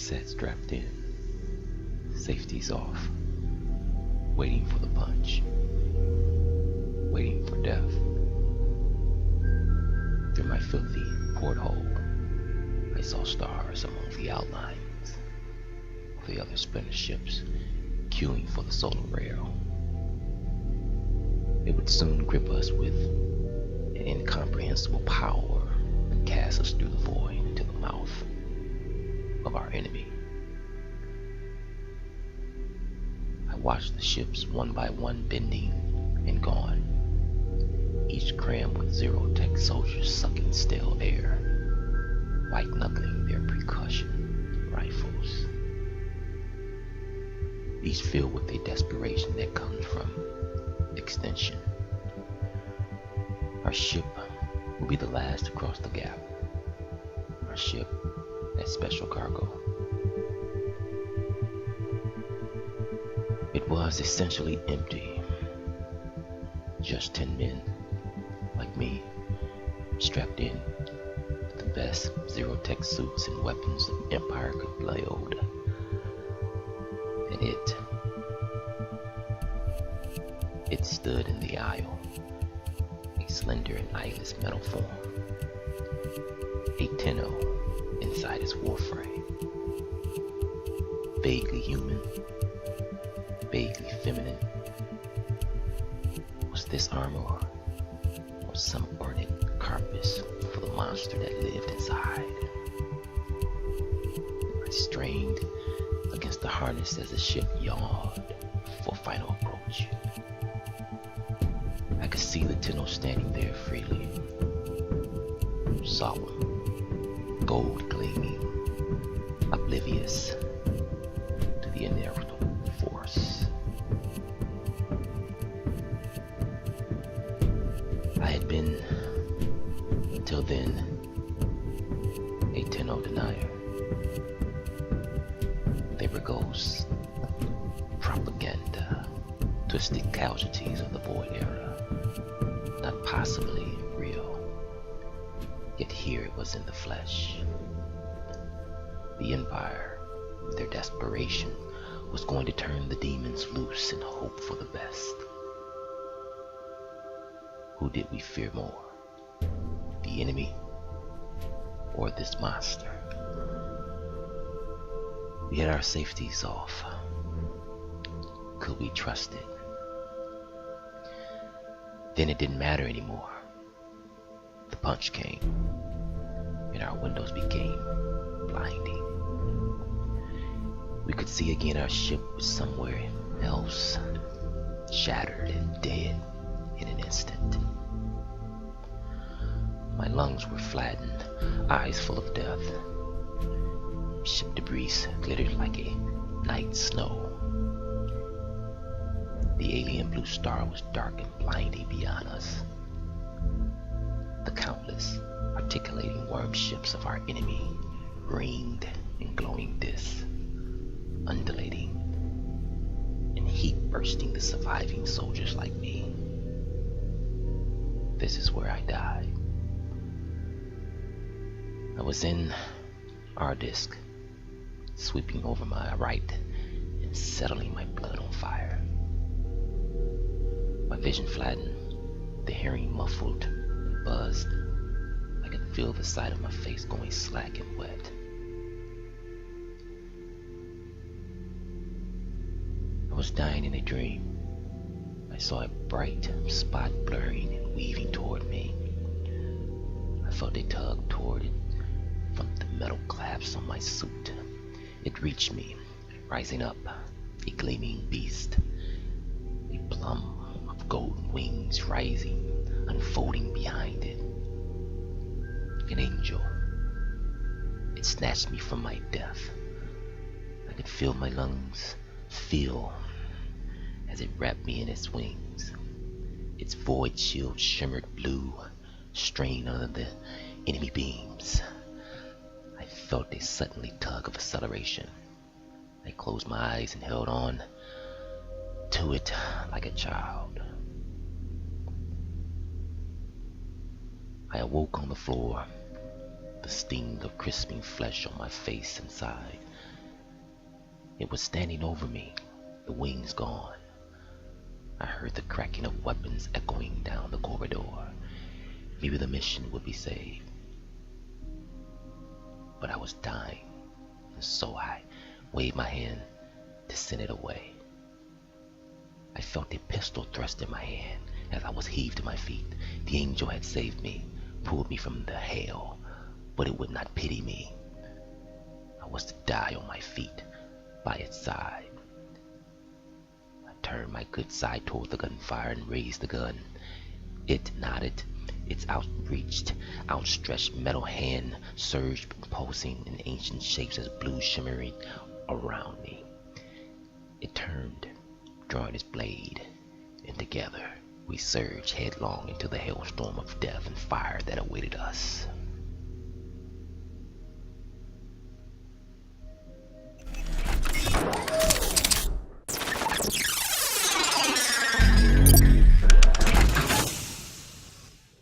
sat strapped in, safety's off, waiting for the punch, waiting for death. Through my filthy porthole, I saw stars among the outlines of the other splinter ships queuing for the solar rail. It would soon grip us with an incomprehensible power and cast us through the void into the mouth of our enemy. I watched the ships one by one bending and gone, each crammed with zero-tech soldiers sucking stale air, white-knuckling their percussion rifles, each filled with a desperation that comes from extension. Our ship will be the last to cross the gap. Our ship had special cargo. It was essentially empty. Just 10 men, like me, strapped in with the best zero-tech suits and weapons the Empire could build. And it stood in the aisle, a slender and eyeless metal form, a Tenno inside its warframe, vaguely human, vaguely feminine. Was this armor or some ornate carcass for the monster that lived inside? I strained against the harness as the ship yawned for final approach. I could see the Tenno standing there freely, solemn, gold gleaming, oblivious to the inevitable force. I had been, until then, a Tenno denier. They were ghosts, propaganda, twisted casualties of the Void era, not possibly real. Yet here it was in the flesh. The Empire, with their desperation, was going to turn the demons loose and hope for the best. Who did we fear more? The enemy or this monster? We had our safeties off. Could we trust it? Then it didn't matter anymore. The punch came, and our windows became blinding. We could see again our ship was somewhere else, shattered and dead in an instant. My lungs were flattened, eyes full of death. Ship debris glittered like a night snow. The alien blue star was dark and blinding beyond us. The countless articulating worm ships of our enemy ringed in glowing discs, undulating, and heat bursting the surviving soldiers like me. This is where I died. I was in our disc, sweeping over my right and settling my blood on fire. My vision flattened, the hearing muffled and buzzed. I could feel the side of my face going slack and wet. I was dying in a dream. I saw a bright spot blurring and weaving toward me. I felt a tug toward it from the metal clasps on my suit. It reached me, rising up, a gleaming beast, a plum of golden wings rising, unfolding behind it. An angel. It snatched me from my death. I could feel my lungs feel as it wrapped me in its wings. Its void shield shimmered blue, strained under the enemy beams. I felt a suddenly tug of acceleration. I closed my eyes and held on to it like a child. I awoke on the floor, the sting of crisping flesh on my face and side, It was standing over me, the wings gone. I heard the cracking of weapons echoing down the corridor. Maybe the mission would be saved. But I was dying, and so I waved my hand to send it away. I felt a pistol thrust in my hand as I was heaved to my feet. The angel had saved me, pulled me from the hell, but it would not pity me. I was to die on my feet, by its side. I turned my good side toward the gunfire and raised the gun. It nodded. Its outreached, outstretched metal hand surged, pulsing in ancient shapes as blue shimmering around me. It turned, drawing its blade, and together we surged headlong into the hailstorm of death and fire that awaited us.